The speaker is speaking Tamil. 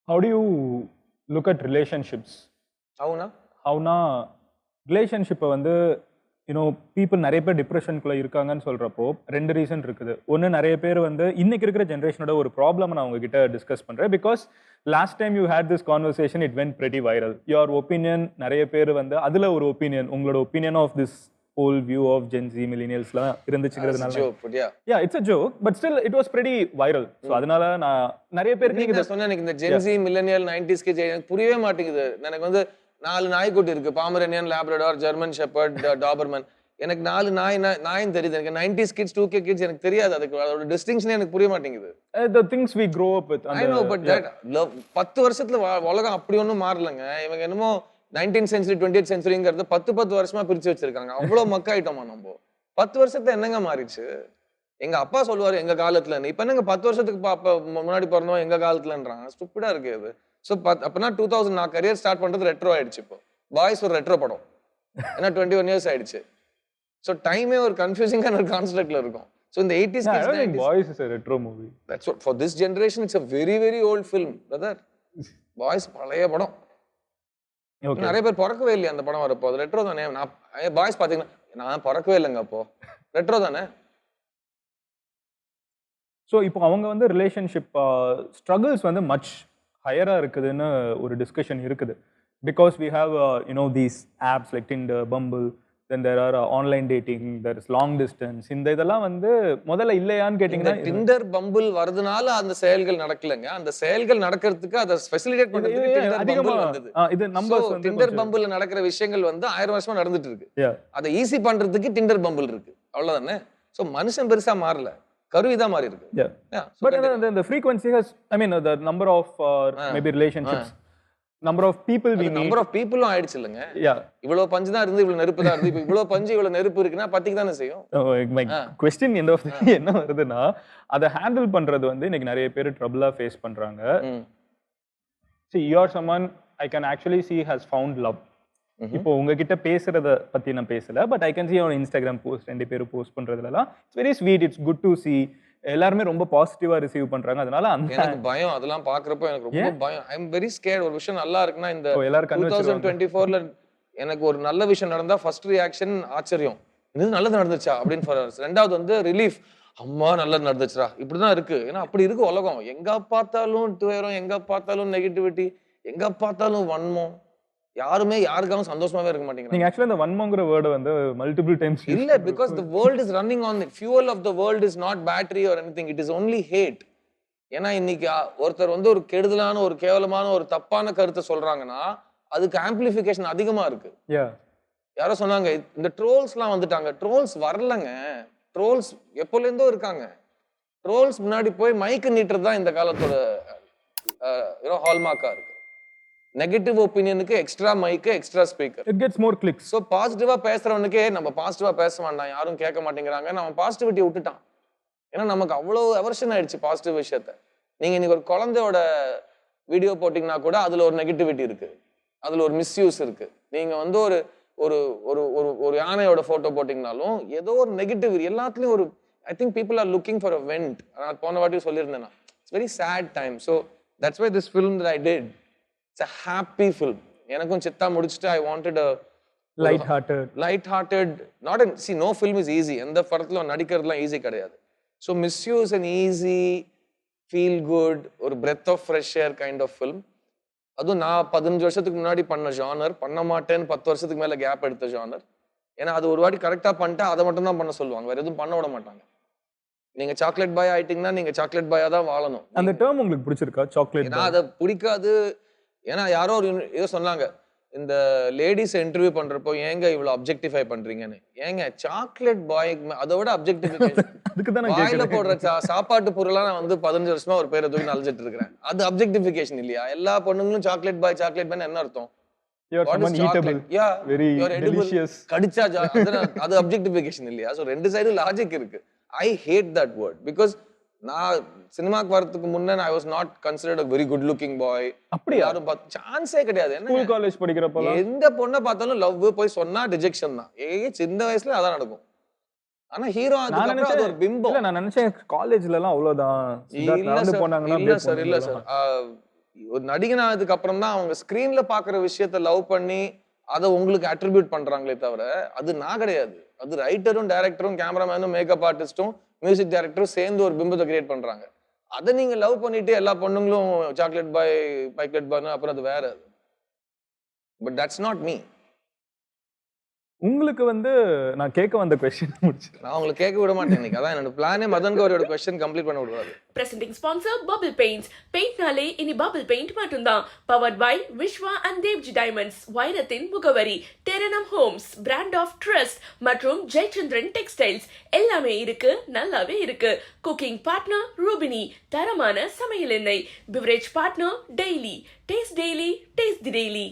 How do you look at relationships? అవునా ஹவுனா ரிலேஷன்ஷிப்பை வந்து யூனோ பீப்புள் நிறைய பேர் டிப்ரெஷனுக்குள்ளே இருக்காங்கன்னு சொல்கிறப்போ ரெண்டு ரீசன் இருக்குது. ஒன்று, நிறைய பேர் வந்து இன்னைக்கு இருக்கிற ஜென்ரேஷனோட ஒரு ப்ராப்ளம் நான் உங்ககிட்ட டிஸ்கஸ் பண்ணுறேன். Because last time you had this conversation, it went pretty viral. Your opinion, நிறைய பேர் வந்து அதில் ஒரு ஒப்பீனியன், உங்களோட opinion of this whole view of gen Z மில்லினியல்ஸ்லாம் இருந்துச்சுங்கிறதுனால yeah it's a joke, but still it was pretty viral. So அதனால நான் நிறைய பேருக்கு நீங்க சொன்ன எனக்கு இந்த gen G millennial 90s kids எனக்கு புரியவே மாட்டேங்குது. எனக்கு வந்து 4 நாய்க்குட்டி இருக்கு, Pomeranian, Labrador, German shepherd, Doberman. எனக்கு 4 நாயின் தெரியுது. எனக்கு 90s கிட்ஸ் 2K கிட்ஸ் எனக்கு தெரியாது. அதுக்கு அதோட டிஸ்டிங்ஷனே எனக்கு புரிய மாட்டேங்குது. the things we grow up with. I know, but that 10 வருஷத்துல உலகம் அப்படி ஒன்றும் மாறலங்க. இவங்க என்னமோ 19th century 20th centuryங்கிறது 10 வருஷமா பிரிச்சு வச்சிருக்காங்க. அவ்வளோ மக்காயிட்டோமா நம்ம? 10 வருஷத்துல என்னங்க மாறிடுச்சு? எங்க அப்பா சொல்லுவாரு எங்க காலத்துல, இப்ப என்னங்க 10 வருஷத்துக்கு முன்னாடி பிறந்தோம் எங்க காலத்துலன்றாங்க. ஸ்டூப்பிடா இருக்கு அது. ஸோ அப்பனா 2000 நான் கரியர் ஸ்டார்ட் பண்றது ரெட்ரோ ஆயிடுச்சு. இப்போ பாய்ஸ் ஒரு ரெட்ரோ படம், ஏன்னா 21 இயர்ஸ் ஆயிடுச்சு. ஸோ டைமே ஒரு கன்ஃபியூசிங்கான ஒரு கான்செப்ட்ல இருக்கும். ஸோ இந்த 80s kids, 90s Boys is a retro movie. That's what for this generation it's a very very old film, brother. Boys பழைய படம். நிறைய பேர் பிறக்கவே இல்லையா அந்த படம் வரப்போ? அது ரெட்ரோ தானே. நான் பாய்ஸ் பாத்தீங்கன்னா நான் பிறக்கவே இல்லைங்க, அப்போ ரெட்ரோ தானே. ஸோ இப்போ அவங்க வந்து ரிலேஷன்ஷிப் ஸ்ட்ரகிள்ஸ் வந்து மச் ஹையராக இருக்குதுன்னு ஒரு டிஸ்கஷன் இருக்குது. Because we have you know these apps like Tinder, Bumble, then there are online dating, there is long distance. இந்த இதெல்லாம் வந்து முதல்ல இல்லையான்னு கேட்டிங்கன்னா, டிண்டர் பம்பிள் வரதுனால அந்த செயல்கள் நடக்கலங்க. அந்த செயல்கள் நடக்கிறதுக்கு அதை ஃபெசிலிட்டேட் பண்றதுக்கு டிண்டர் பம்பிள் வந்தது. இது நம்பர்ஸ் வந்து டிண்டர் பம்பிள்ல நடக்கிற விஷயங்கள் வந்து 1000 வருஷமா நடந்துட்டு இருக்கு. அதை ஈஸி பண்றதுக்கு டிண்டர் பம்பிள் இருக்கு, அவ்வளவுதானே. சோ மனுஷன் பெருசா மாறல, கருவிதான் மாறி இருக்கு. But the frequency has, I mean the number of maybe relationships, number of people we meet, number of people ஆயிடுச்சு இல்லங்க. இவ்வளவு பஞ்சு தான் இருந்து, இவ்வளவு நெருப்பு தான் இருந்து, இப்போ இவ்வளவு பஞ்சு இவ்வளவு நெருப்பு இருக்குன்னா பத்திக்கு தானே செய்யும். my question end of என்ன வருதுன்னா, அதை ஹேண்டில் பண்றது வந்து இன்னைக்கு நிறைய பேர் ட்ரபிளா ஃபேஸ் பண்றாங்க. See, you are someone I can actually see has found love. இப்போ உங்ககிட்ட பேசுறத பத்தி நான் பேசல, but I can see on Instagram post, ரெண்டு பேரும் போஸ்ட் பண்றதுலாம் it's very sweet, it's good to see. எல்லாருமே ரொம்ப பாசிட்டிவா ரிசீவ் பண்றாங்க. அதனால எனக்கு பயம், அதெல்லாம் பாக்குறப்போ எனக்கு ரொம்ப பயம். ஐ அம் வெரி ஸ்கேர்ட். ஒரு விஷயம் நல்லா இருக்குன்னா இந்த 2024ல எனக்கு ஒரு நல்ல விஷயம் நடந்தா ஃபர்ஸ்ட் ரியாக்ஷன் ஆச்சரியம், இது நல்லது நடந்துச்சா அப்படின்னு. ரெண்டாவது வந்து ரிலீஃப், அம்மா நல்லது நடந்துச்சுரா, இப்படிதான் இருக்கு. ஏன்னா அப்படி இருக்கு உலகம். எங்க பார்த்தாலும் துயரம், எங்க பார்த்தாலும் நெகட்டிவிட்டி, எங்க பார்த்தாலும் வன்மம். யாருமே யாருக்காகவும் சந்தோஷமாவே இருக்க மாட்டேங்கிறாங்க. நீங்க ஆக்சுவலா இந்த வன்மங்கிற வேர்ட் வந்து மல்டிபிள் டைம்ஸ் இல்ல, because the world is running on the fuel of the world is not battery or anything, it is only hate. ஏன்னா இன்னைக்கு ஒருத்தர் வந்து ஒரு கெடுதலான, ஒரு கேவலமான, ஒரு தப்பான கருத்தை சொல்றாங்கன்னா அதுக்கு ஆம்பிளிஃபிகேஷன் அதிகமா இருக்கு. யாரோ சொன்னாங்க இந்த ட்ரோல்ஸ்லாம் வந்துட்டாங்க. ட்ரோல்ஸ் வரலங்க, ட்ரோல்ஸ் எப்போல இருந்தோ இருக்காங்க. ட்ரோல்ஸ் முன்னாடி போய் மைக்கு நீட்டுறது தான் இந்த காலத்தோட ஹால்மார்க்கா இருக்கு. நெகட்டிவ் ஒப்பீனியனுக்கு எக்ஸ்ட்ரா மைக்கு, extra speaker, it gets more clicks. So பாசிட்டிவா பேசுறவனுக்கே நம்ம பாசிட்டிவா பேச வேண்டாம், யாரும் கேட்க மாட்டேங்கிறாங்க, நம்ம பாசிட்டிவிட்டியை விட்டுட்டான். ஏன்னா நமக்கு அவ்வளவு அவர்ஷன் ஆயிடுச்சு பாசிட்டிவ் விஷயத்த. நீங்க இன்னைக்கு ஒரு குழந்தையோட வீடியோ போட்டீங்கன்னா கூட அதுல ஒரு நெகட்டிவிட்டி இருக்கு, அதுல ஒரு மிஸ்யூஸ் இருக்கு. நீங்க வந்து ஒரு ஒரு ஒரு ஒரு யானையோட போட்டோ போட்டீங்கனாலும் ஏதோ ஒரு நெகட்டிவ், எல்லாத்துலயும் ஒரு I think people are looking for a vent. நான் போன வாட்டி சொல்லியிருந்தேன், it's very sad time. So that's why this film that I did, it's a happy film. எனக்கும் சித்தா முடிச்சிட்டு I wanted a light-hearted, not an, see, no film is easy. எந்த படத்துல நடிக்கிறதுலாம் ஈஸி கிடையாது. So Misuse an easy, feel good, ஒரு breath of fresh air kind of film. அதுவும் நான் 15 வருஷத்துக்கு முன்னாடி பண்ண ஜானர், பண்ண மாட்டேன்னு 10 வருஷத்துக்கு மேல கேப் எடுத்த ஜானர். ஏன்னா அது ஒரு வாட்டி கரெக்டா பண்ணிட்டா அதை மட்டும் தான் பண்ண சொல்லுவாங்க, வேற எதுவும் பண்ண விட மாட்டாங்க. நீங்க சாக்லேட் பாய் ஆயிட்டீங்கன்னா நீங்க சாக்லேட் பாயா தான் வாழணும். அந்த டேர்ம் உங்களுக்கு பிடிச்சிருக்கா சாக்லேட்? ஏன்னா அதை பிடிக்காது. ஏன்னா யாரோ ஒரு ஏதோ சொன்னாங்க, இந்த லேடிஸ் இன்டர்வியூ பண்றப்போ ஏங்க இவ்வளவு அப்ஜெக்டிஃபை பண்றீங்கன்னு. ஏங்க சாக்லேட் பாய் அதோட அப்ஜெக்டிஃபிகேஷன் வாயில போடுற சாப்பாட்டு பொருளா நான் வந்து 15 வருஷமா ஒரு பேரை தூக்கி அழைச்சிட்டு இருக்கிறேன். அது அப்ஜெக்டிஃபிகேஷன் இல்லையா? எல்லா பொண்ணுங்களும் சாக்லேட் பாய் என்ன அர்த்தம்? கடிச்சா அது அப்ஜெக்டிஃபிகேஷன் இல்லையா? சோ ரெண்டு சைடு லாஜிக் இருக்கு. ஐ ஹேட் தட் வேர்ட் பிகாஸ் நான் சினிமாக்கு வரதுக்கு முன்ன I was not considered a very good looking boy. அப்படி யாரும் சான்ஸே கிடையாது. என்ன ஸ்கூல் காலேஜ் படிக்கிறப்ப எந்த பொண்ணை பார்த்தாலும் லவ் போய் சொன்னா ரிஜெக்ஷன் தான். சின்ன வயசுல அதான் நடக்கும். ஆனா ஹீரோ அதுக்கு அது ஒரு பிம்பம். இல்ல, நான் நினைச்சேன் காலேஜ்ல எல்லாம் அவ்வளவுதான். இல்ல சார், இல்ல சார். ஒரு நடிகனானதுக்கு அப்புறம் தான் அவங்க ஸ்கிரீன்ல பாக்குற விஷயத்த லவ் பண்ணி அதை உங்களுக்கு அட்ரிபியூட் பண்றாங்களே தவிர அது நான் கிடையாது. அது ரைட்டரும் டைரக்டரும் கேமராமேனும் மேக்கப் ஆர்டிஸ்டும் மியூசிக் டைரக்டரும் சேர்ந்து ஒரு பிம்பத்தை கிரியேட் பண்றாங்க. அதை நீங்க லவ் பண்ணிட்டு எல்லா பொண்ணுங்களும் சாக்லேட் பாய் பைக்லெட் பாய்னு அப்புறம் அது வேற. But that's not me. உங்களுக்கு வந்து நான் கேட்க வந்த கொஸ்டின் முடிச்சிருக்கேன். நான் உங்களுக்கு கேட்க விட மாட்டேன் இன்னைக்கு. அதான் என்னோட பிளானே மதன் கௌரியோட கொஸ்டின் கம்ப்ளீட் பண்ண விடுவாரு. Presenting sponsor Bubble Paints. Paintனாலே இனி Bubble Paint மட்டும்தான். Powered by Vishwa and Devji Diamonds. வைரத்தின் முகவரி. Terranum Homes, brand of trust மற்றும் ஜெயச்சந்திரன் டெக்ஸ்டைல்ஸ். எல்லாமே இருக்கு, நல்லாவே இருக்கு. Cooking partner Rubini. தரமான சமையல் எண்ணெய். Beverage partner Daily. Taste Daily, Taste the Daily.